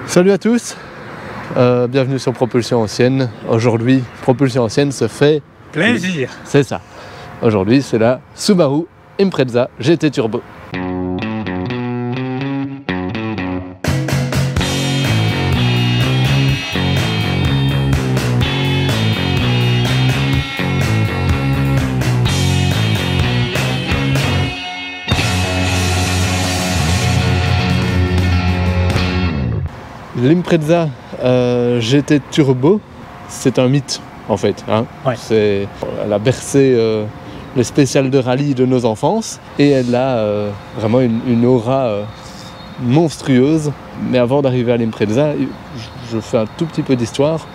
Salut à tous, bienvenue sur Propulsion Ancienne. Aujourd'hui, Propulsion Ancienne se fait plaisir. C'est ça. Aujourd'hui, c'est la Subaru Impreza GT Turbo. L'Impreza GT Turbo, c'est un mythe en fait. Hein. Ouais. Elle a bercé les spéciales de rallye de nos enfances et elle a vraiment une aura monstrueuse. Mais avant d'arriver à l'Impreza, je fais un tout petit peu d'histoire.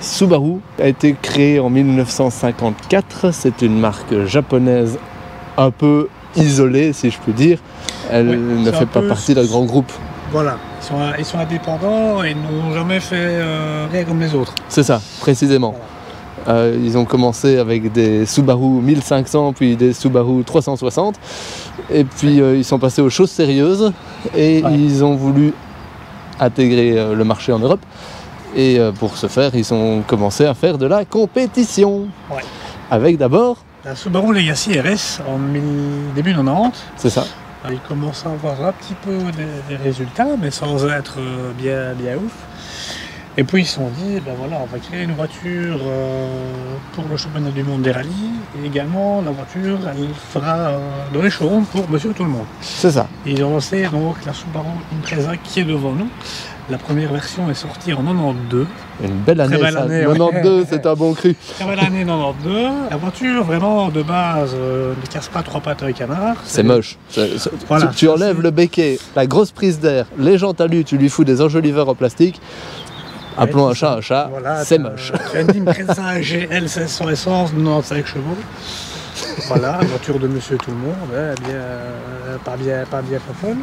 Subaru a été créée en 1954, c'est une marque japonaise un peu isolée si je puis dire. Elle ne fait pas partie d'un grand groupe. Voilà, ils sont indépendants et n'ont jamais fait rien comme les autres. C'est ça, précisément. Voilà. Ils ont commencé avec des Subaru 1500, puis des Subaru 360. Et puis ils sont passés aux choses sérieuses et ils ont voulu intégrer le marché en Europe. Et pour ce faire, ils ont commencé à faire de la compétition. Ouais. Avec d'abord la Subaru Legacy RS en début 90. C'est ça. Ils commencent à avoir un petit peu des résultats, mais sans être bien ouf. Et puis ils se sont dit, ben voilà, on va créer une voiture pour le championnat du monde des rallyes. Et également, la voiture, elle fera dans les showrooms pour Monsieur Tout-le-Monde. C'est ça. Et ils ont lancé donc la Subaru Impreza qui est devant nous. La première version est sortie en 92. Une belle année, belle ça. Année, 92, c'est un bon cru. Très belle année 92. La voiture, vraiment, de base, ne casse pas trois pattes à un canard. C'est moche. Voilà, tu enlèves le béquet, la grosse prise d'air, les jantes alu, tu lui fous des enjoliveurs en plastique. Appelons un chat, voilà, c'est moche. Tu as une Impreza GL 1600 essence, 95 chevaux. Voilà, la voiture de Monsieur Tout-le-Monde, pas bien folle.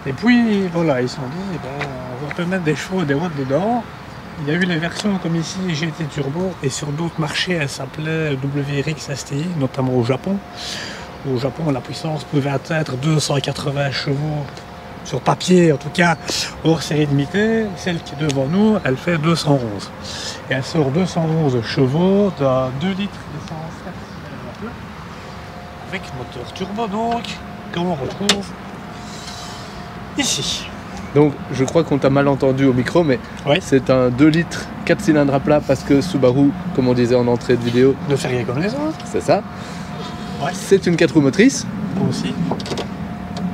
Et puis voilà, ils se sont dit, on peut mettre des chevaux et des watts dedans. Il y a eu les versions comme ici, GT Turbo, et sur d'autres marchés, elles s'appelaient WRX STI, notamment au Japon. Au Japon, la puissance pouvait atteindre 280 chevaux sur papier, en tout cas, hors série limitée. Celle qui est devant nous, elle fait 211. Et elle sort 211 chevaux de 2 litres d'essence avec moteur turbo donc, qu'on retrouve ici. Donc je crois qu'on t'a mal entendu au micro, mais c'est un 2 litres 4 cylindres à plat parce que Subaru, comme on disait en entrée de vidéo, ne fait rien comme les autres. C'est ça. Ouais. C'est une 4 roues motrices. Aussi.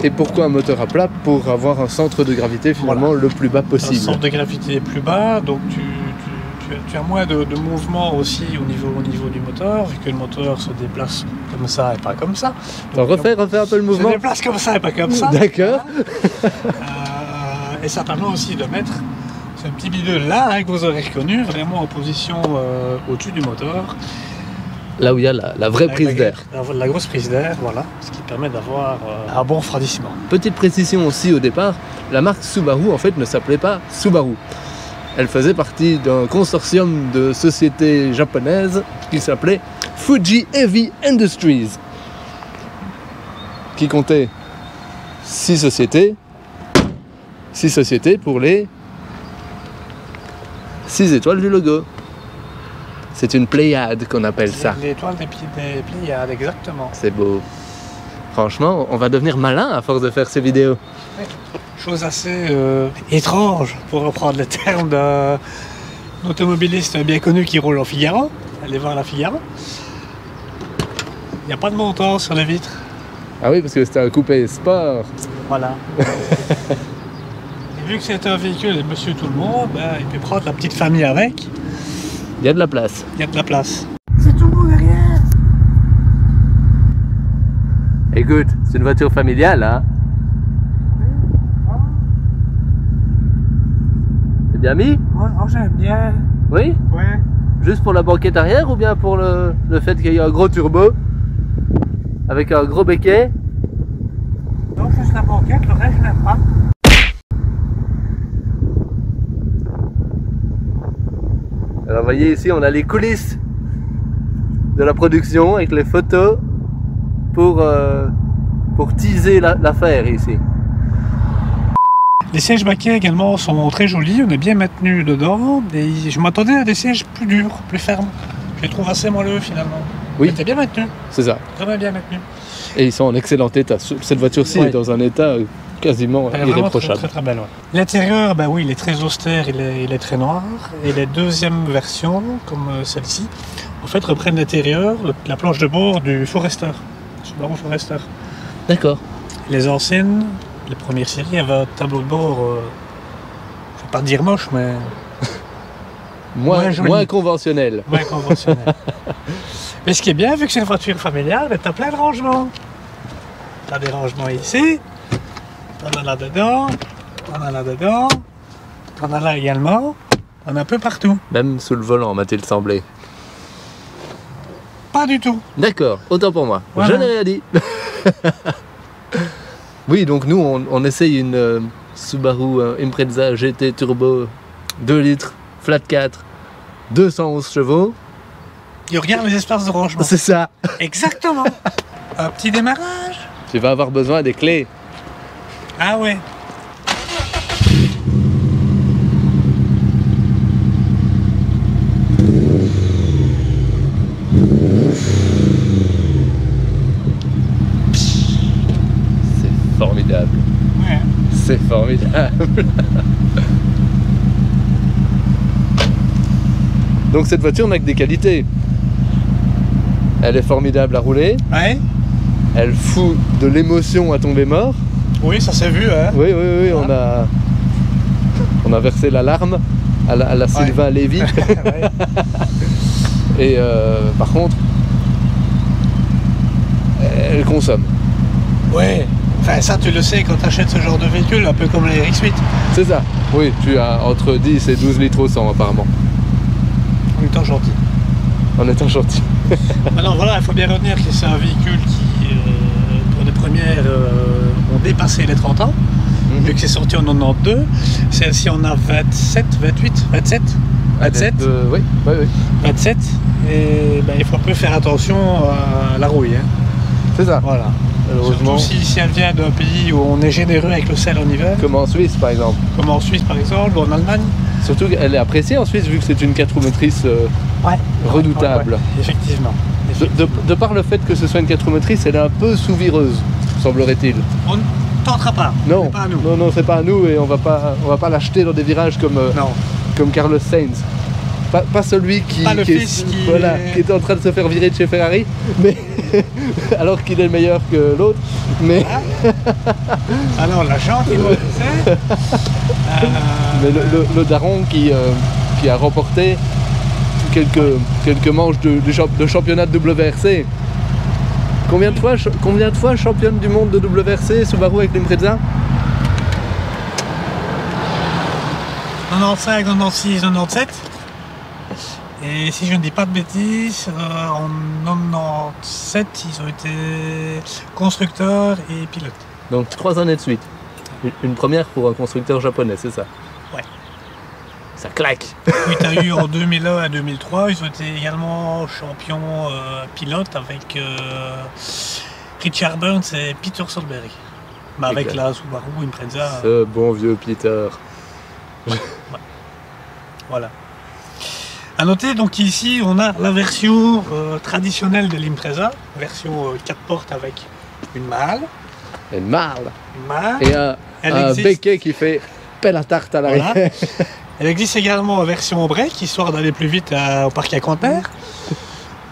Et pourquoi un moteur à plat? Pour avoir un centre de gravité finalement le plus bas possible. Un centre de gravité plus bas, donc tu as moins de mouvement aussi au niveau du moteur, vu que le moteur se déplace comme ça et pas comme ça. Donc refais un peu le mouvement. Se déplace comme ça et pas comme ça. D'accord. Et ça permet aussi de mettre ce petit bidule là que vous aurez reconnu, vraiment en position au-dessus du moteur. Là où il y a la vraie prise d'air. La grosse prise d'air, voilà, ce qui permet d'avoir un bon refroidissement. Petite précision aussi au départ, la marque Subaru en fait ne s'appelait pas Subaru. Elle faisait partie d'un consortium de sociétés japonaises qui s'appelait Fuji Heavy Industries, qui comptait 6 sociétés pour les 6 étoiles du logo. C'est une Pléiade qu'on appelle ça. L'étoile des Pléiades, exactement. C'est beau. Franchement, on va devenir malin à force de faire ces vidéos. Chose assez étrange, pour reprendre le terme d'un automobiliste bien connu qui roule en Figaro. Allez voir la Figaro. Il n'y a pas de montant sur les vitres. Ah oui, parce que c'était un coupé sport. Voilà. Et vu que c'est un véhicule de Monsieur Tout-le-Monde, il peut prendre la petite famille avec. Il y a de la place. Il y a de la place. C'est tout beau derrière. Écoute, c'est une voiture familiale, hein. C'est bien mis? Oh, j'aime bien. Oui? Ouais. Juste pour la banquette arrière ou bien pour le fait qu'il y ait un gros turbo avec un gros béquet? Non, juste la banquette, le reste je n'aime pas. Alors vous voyez ici on a les coulisses de la production avec les photos pour teaser l'affaire ici. Les sièges baquets également sont très jolis, on est bien maintenu dedans. Et je m'attendais à des sièges plus durs, plus fermes. Je les trouve assez moelleux finalement. Oui. C'était bien maintenu, C'est ça. vraiment bien maintenu. Et ils sont en excellent état. Cette voiture-ci Ouais. est dans un état quasiment Elle est vraiment irréprochable. très belle. Ouais. L'intérieur, bah oui, il est très austère, il est très noir. Et les deuxièmes versions, comme celle-ci, en fait reprennent l'intérieur, la planche de bord du Forester, Subaru Forester. D'accord. Les anciennes, les premières séries, avaient un tableau de bord, je vais pas dire moche, mais Moins, joli. moins conventionnel. moins conventionnel. Mais ce qui est bien, vu que c'est une voiture familiale, t'as plein de rangements. T'as des rangements ici, t'en as là dedans, t'en as là dedans, t'en as là également, t'en as un peu partout. Même sous le volant, m'a-t-il semblé. Pas du tout. D'accord, autant pour moi. Voilà. Je n'ai rien dit. Oui, donc nous, on essaye une Subaru Impreza GT Turbo 2 litres, flat 4, 211 chevaux. Et regarde les espaces de rangement. C'est ça. Exactement. Un petit démarrage. Tu vas avoir besoin des clés. Ah ouais. C'est formidable. Ouais. C'est formidable. Donc cette voiture n'a que des qualités. Elle est formidable à rouler. Ouais. Elle fout de l'émotion à tomber mort. Oui, ça s'est vu, hein. Oui, on a versé la larme à la Sylvain Lévy. Ouais. Et par contre, elle consomme. Ouais. Enfin, ça, tu le sais quand tu achètes ce genre de véhicule, un peu comme les RX-8. C'est ça. Oui, tu as entre 10 et 12 litres au 100 apparemment. En étant gentil. En étant gentil. Maintenant, voilà, il faut bien retenir que c'est un véhicule qui, pour les premières, ont dépassé les 30 ans. Vu que c'est sorti en 92. Celle-ci en a 27, 28, 27. 27. Oui. 27. Et ben, il faut un peu faire attention à la rouille. Hein. C'est ça. Voilà. Malheureusement, Surtout si elle vient d'un pays où on est généreux avec le sel en hiver, comme en Suisse par exemple. comme en Suisse par exemple, ou en Allemagne. Surtout qu'elle est appréciée en Suisse vu que c'est une 4 roues motrices redoutable. Ouais, effectivement. De par le fait que ce soit une 4 roues motrices, elle est un peu sous-vireuse, semblerait-il. On ne tentera pas. Non, C'est pas à nous. non, c'est pas à nous et on va pas l'acheter dans des virages Non. comme Carlos Sainz. Pas celui qui, Pas le qui fils qui voilà, est- qui est en train de se faire virer de chez Ferrari, mais alors qu'il est meilleur que l'autre. Mais, Ah non, la jante, il va c'est. mais le daron qui a remporté quelques manches de championnat de WRC. Combien de fois championne du monde de WRC Subaru avec l'Impreza? 95, 96, 97. Et si je ne dis pas de bêtises, en 97, ils ont été constructeurs et pilotes. Donc 3 années de suite. Une première pour un constructeur japonais, c'est ça? Ouais. Ça claque. Puis tu as eu en 2001 à 2003, ils ont été également champions pilotes avec Richard Burns et Peter Solberg. Mais avec Exact. la Subaru Impreza, Ce bon vieux Peter. voilà. A noter donc ici on a la version traditionnelle de l'Impreza, version 4 portes avec une malle. Elle marle. Et Et un existe. béquet qui fait pelle à tarte à l'arrière. Voilà. Elle existe également en version break, histoire d'aller plus vite au parc à conteneurs.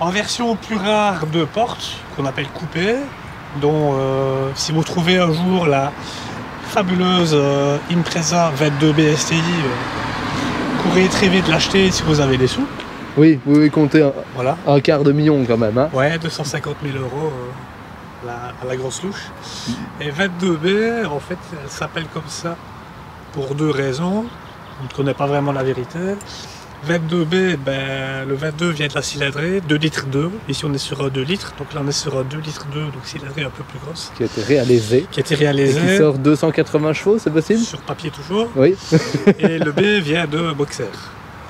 En version plus rare, 2 portes, qu'on appelle coupé, dont si vous trouvez un jour la fabuleuse Impreza 22B STI, courez très vite l'acheter si vous avez des sous. Oui, comptez Voilà. un quart de million quand même. Hein. Ouais, 250 000 euros à la grosse louche. Et 22B, en fait, elle s'appelle comme ça pour 2 raisons. On ne connaît pas vraiment la vérité. 22B, ben, le 22 vient de la cylindrée, 2 litres 2. Ici on est sur un 2 litres, donc là on est sur un 2 litres 2, donc cylindrée un peu plus grosse. Qui a été réalisé. Qui a été Et qui réalisée sort 280 chevaux, c'est possible? sur papier toujours. Oui. Et le B vient de Boxer.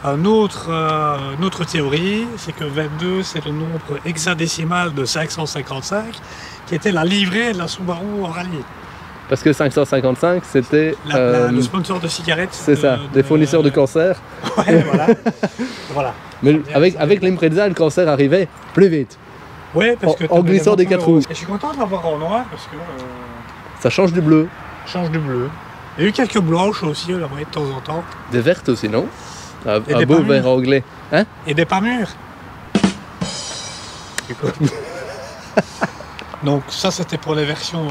Une autre théorie, c'est que 22 c'est le nombre hexadécimal de 555, qui était la livrée de la Subaru en rallye. Parce que 555, c'était... le sponsor de cigarettes. C'est ça, des fournisseurs de cancer. Ouais, voilà. Voilà. Mais avec l'Impreza, le cancer arrivait plus vite. Ouais, parce que en glissant des 4 roues. Et je suis content de l'avoir en noir parce que ça change du bleu. Change du bleu. Il y a eu quelques blanches aussi, on la voyait de temps en temps. Des vertes aussi, non? Un des beau pas vert anglais. Hein? Et des pas mûres. Donc ça c'était pour les versions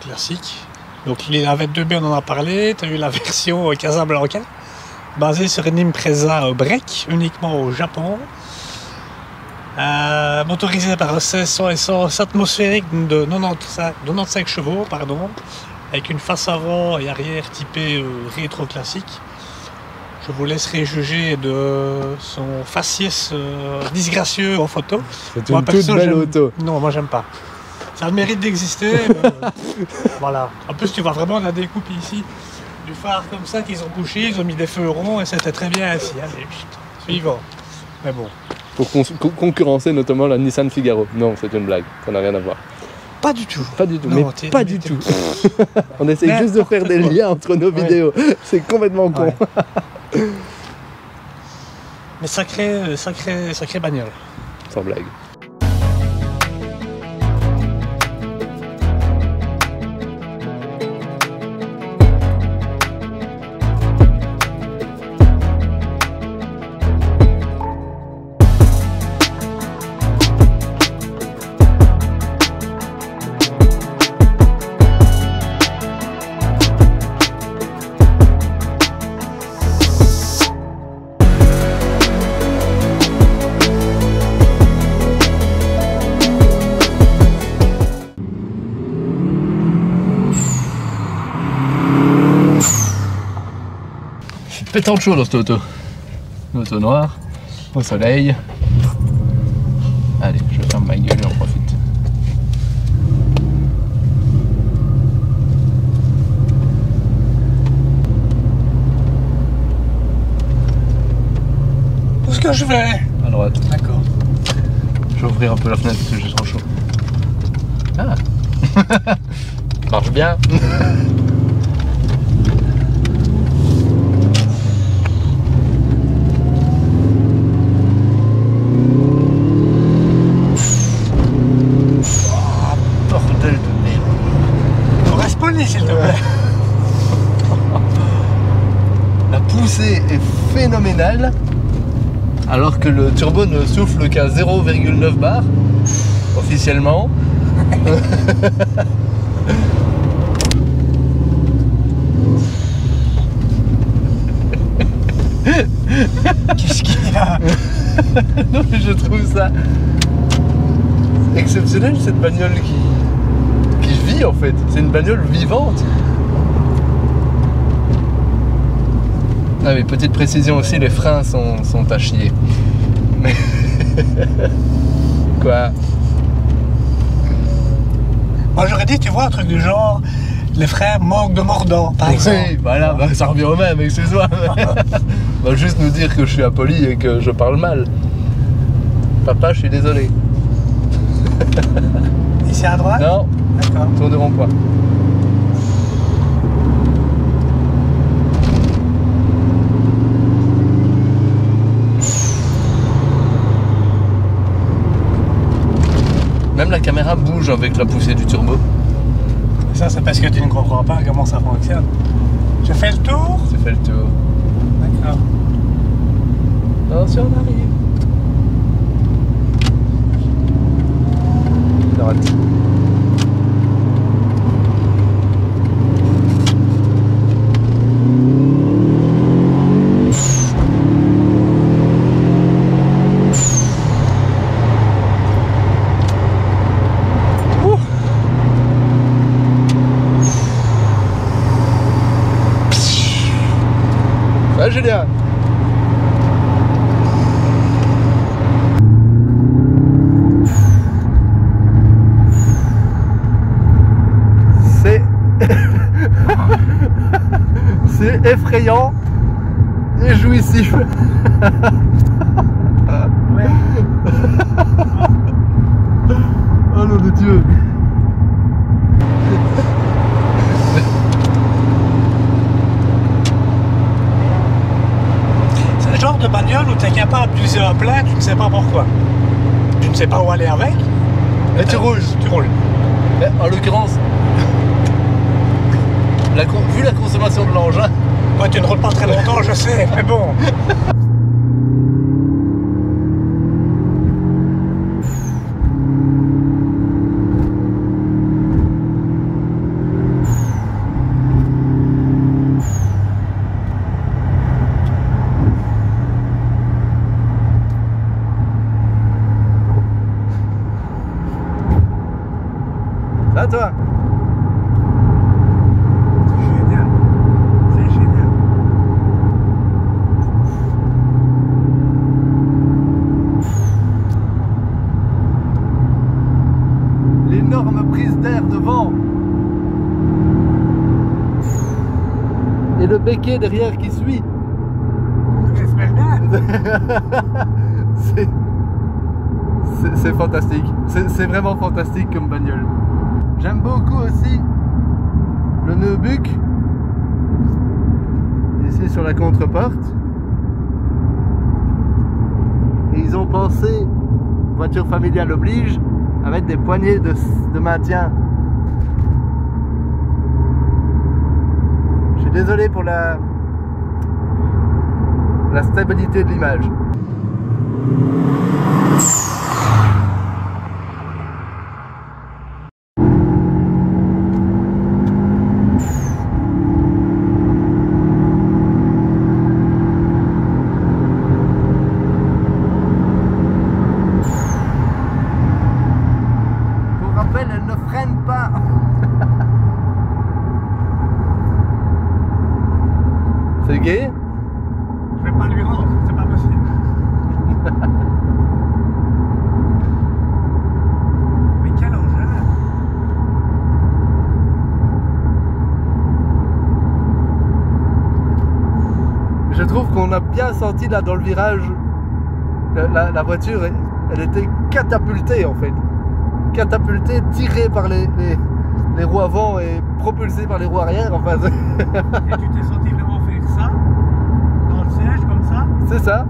classiques. Donc la V2B on en a parlé, tu as eu la version Casablanca, basée sur une Impreza break, uniquement au Japon. Motorisée par un 1600 essence atmosphérique de 95 chevaux, pardon, avec une face avant et arrière typée rétro classique. Je vous laisserai juger de son faciès disgracieux en photo. C'est une toute belle auto. Non, moi j'aime pas. Ça a le mérite d'exister. Voilà. En plus, tu vois vraiment la découpe ici du phare comme ça qu'ils ont couché, ils ont mis des feux ronds et c'était très bien ainsi. Allez, suivant. Mais bon. Pour concurrencer notamment la Nissan Figaro. Non, c'est une blague, ça n'a rien à voir. Pas du tout. Pas du tout, non, mais pas du tout. On essaie juste de faire des liens entre nos vidéos. C'est complètement con. Ouais. Mais sacré bagnole. Sans blague. Pétant de chaud dans cette auto. Une auto noire, au soleil. Allez, je ferme ma gueule et on profite. Où est-ce que je vais? À droite. D'accord. Je vais ouvrir un peu la fenêtre parce que j'ai trop chaud. Ah. Marche bien. S'il te plaît. La poussée est phénoménale alors que le turbo ne souffle qu'à 0,9 bar officiellement. Qu'est-ce qu'il y a? Non mais je trouve ça exceptionnel cette bagnole qui vit en fait, c'est une bagnole vivante. Ah mais petite précision aussi, les freins sont à chier. Mais quoi? Moi j'aurais dit, tu vois, un truc du genre, les freins manquent de mordant, par exemple. Oui, voilà, bah, ça revient au même, excuse-moi. Va juste nous dire que je suis impoli et que je parle mal. Papa, je suis désolé. Ici à droite? Non. D'accord. Tour de rond-point. Même la caméra bouge avec la poussée du turbo. Ça, c'est parce que tu ne comprends pas comment ça fonctionne. Je fais le tour? Tu fais le tour. D'accord. Attention, on arrive. Droite. Ouais, Julien. C'est effrayant et jouissif. Ouais. Oh nom de Dieu. de bagnole où tu es capable d'user un plein, tu ne sais pas pourquoi. Tu ne sais pas où aller avec. Et tu roules. Tu roules. Mais en l'occurrence, vu la consommation de l'engin, Moi, tu ne roules pas très longtemps, je sais, mais bon. là toi. Génial. C'est génial. L'énorme prise d'air devant. Et le béquet derrière qui suit. J'espère bien. C'est fantastique. C'est vraiment fantastique comme bagnole. J'aime beaucoup aussi le nœud buc. Ici sur la contreporte. Et ils ont pensé, voiture familiale oblige, à mettre des poignées de maintien. Je suis désolé pour la stabilité de l'image. Elle ne freine pas. C'est gay? Je vais pas lui rendre, c'est pas possible. Mais quel engin! Je trouve qu'on a bien senti là dans le virage, la voiture, elle était catapultée en fait. Catapultée, tirée par les roues avant et propulsée par les roues arrière. Enfin, Et tu t'es senti vraiment faire ça? Dans le siège comme ça? c'est ça.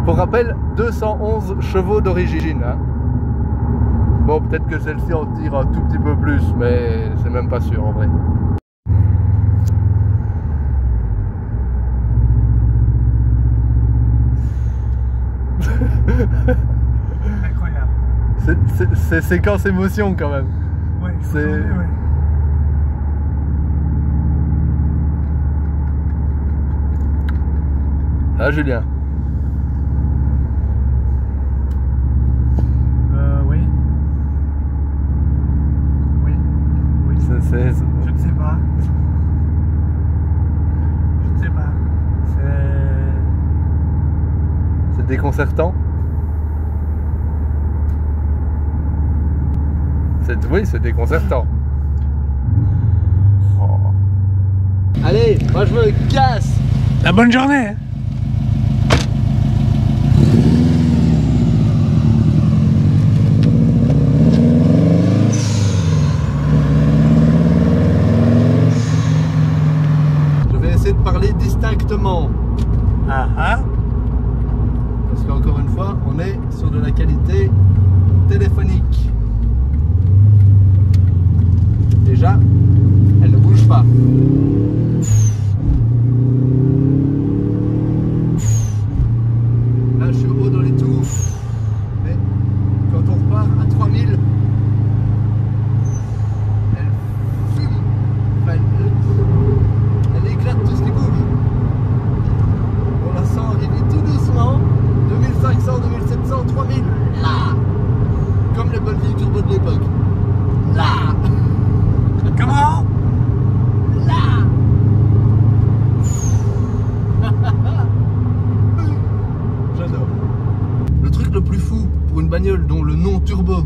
Pour rappel, 211 chevaux d'origine. Hein. Bon, peut-être que celle-ci en tire un tout petit peu plus, mais c'est même pas sûr en vrai. Incroyable. C'est séquence émotion quand même. Ouais, C'est- ouais. Ah Julien. Oui. Oui. Oui. C'est- Je ne sais pas. Je ne sais pas. C'est déconcertant. Oui, c'est déconcertant. Oh. Allez, moi je me casse. La bonne journée. Hein. Je vais essayer de parler distinctement. Ah ah. Parce qu'encore une fois, on est sur de la qualité téléphonique. Déjà, elle ne bouge pas. Là, je suis haut dans les tours. Mais quand on repart à 3000, elle fume. Enfin, elle éclate tout ce qui bouge. On la sent arriver tout doucement. 2500, 2700, 3000. Là! Comme les bonnes vieilles turbos de l'époque. Là! Comment? Là! J'adore. Le truc le plus fou pour une bagnole dont le nom turbo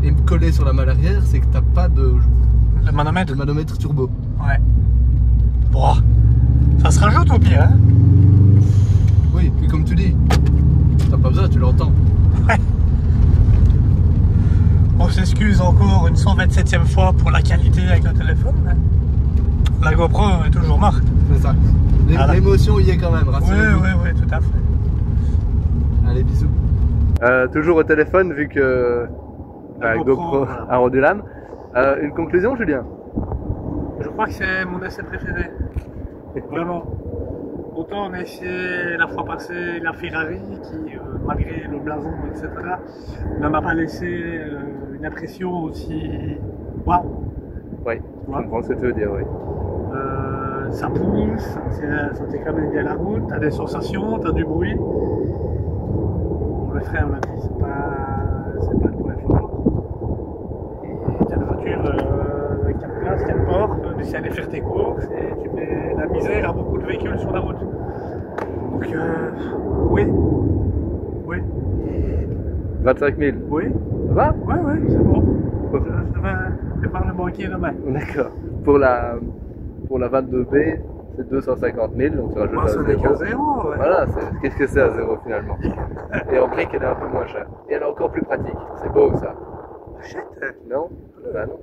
est collé sur la malle arrière, c'est que t'as pas de Le manomètre? manomètre turbo. Ouais. Bon. Ça se rajoute au pire, hein? Oui, puis comme tu dis, t'as pas besoin, tu l'entends. Ouais. On s'excuse encore une 127e fois pour la qualité avec le téléphone. Hein. La GoPro est toujours morte. C'est ça. L'émotion y est quand même, rassurez-vous. Oui, tout à fait. Allez, bisous. Toujours au téléphone, vu que GoPro a rendu l'âme. Une conclusion, Julien? Je crois que c'est mon essai préféré. Vraiment. Autant on a essayé la fois passée la Ferrari qui, malgré le blason, etc., ne m'a pas laissé une impression aussi waouh. Oui, je comprends ce que tu veux dire, oui. Ça pousse, ça t'écramène bien la route, t'as des sensations, t'as du bruit. Bon, le frein, on l'a dit, c'est pas le point fort. Et t'as une voiture 4 places, 4 portes, tu sais aller faire tes courses et tu mets la misère à beaucoup de véhicules sur la route. Donc, oui. 25 000. Oui. Ça va? Ouais, c'est bon. Je vais voir le banquier demain. D'accord. Pour la 22B, c'est 250 000, donc tu rajoutes à 0. Ouais. Voilà, qu'est-ce que c'est à 0 finalement? Et en brique, elle est un peu moins chère. Et elle est encore plus pratique. C'est beau ça. Achète. Non? Bah non.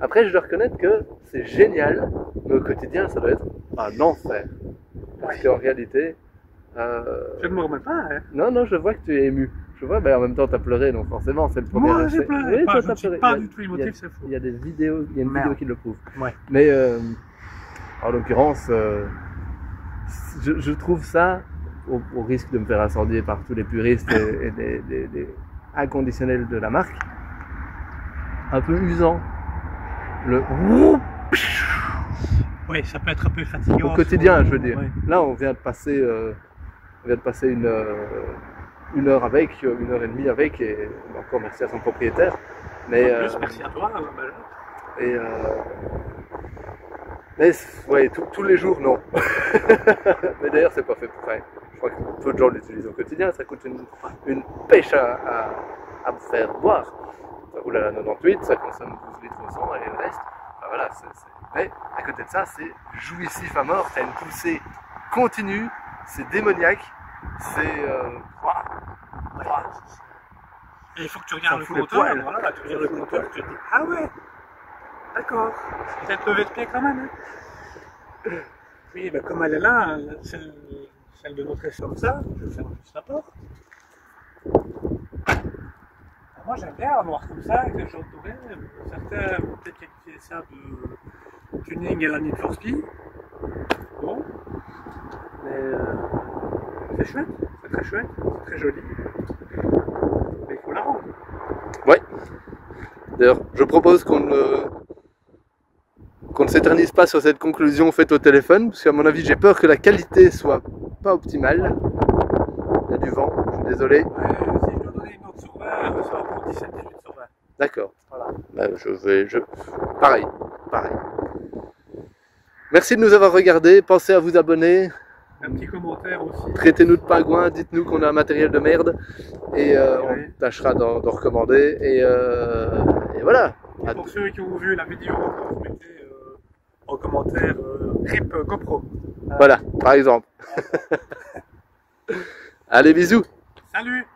Après, je dois reconnaître que c'est génial, mais au quotidien, ça doit être un enfer. Parce qu'en réalité... Je ne me remets pas, hein. Non, je vois que tu es ému. Je vois, en même temps, tu as pleuré, donc forcément, c'est le premier. Moi, j'ai pleuré. Oui, toi, je ne suis pas du tout émotif, c'est faux. Il y a des vidéos, il y a une vidéo qui le prouve. Ouais. Mais en l'occurrence, je trouve ça, au risque de me faire incendier par tous les puristes et des inconditionnels de la marque, un peu usant. Oui, ça peut être un peu fatigant. Au quotidien, je veux dire. Ouais. Là, on vient de passer une heure avec, 1h30 avec, et encore merci à son propriétaire. Mais, en plus, merci à toi. Mais ouais, tous les jours, non. Mais d'ailleurs, c'est pas fait pour rien. Je crois que peu de gens l'utilisent au quotidien. Ça coûte une pêche à me faire boire. Ça roule à la 98, ça consomme 12 litres au 100 et le reste. Voilà, mais à côté de ça, c'est jouissif à mort. T'as une poussée continue, c'est démoniaque, c'est... Et il faut que tu regardes le compteur. Voilà, tu regardes le compteur, tu te dis ah ouais, d'accord. Peut-être lever de pied quand même. Hein. Oui, comme elle est là, celle de notre essai comme ça, je vais faire juste la porte. Moi j'aime bien avoir comme ça, avec les gens dorés. Certains vont peut-être qualifier ça de tuning à la Need for Speed. Bon. Mais c'est chouette, c'est très chouette, c'est très joli. Mais il faut la rendre. Ouais. D'ailleurs, je propose qu'on ne s'éternise pas sur cette conclusion faite au téléphone, parce qu'à mon avis, j'ai peur que la qualité soit pas optimale. Il y a du vent, je suis désolé. Si je dois donner une note sur 20, ça va pour 17-18 sur 20. D'accord. Voilà. Pareil. Merci de nous avoir regardés. Pensez à vous abonner. Un petit commentaire aussi. Traitez-nous de pingouins, dites-nous qu'on a un matériel de merde. Et on tâchera d'en recommander. Et voilà. Et pour ceux qui ont vu la vidéo, vous mettez en commentaire RIP GoPro. Voilà, par exemple. Allez, bisous. Salut.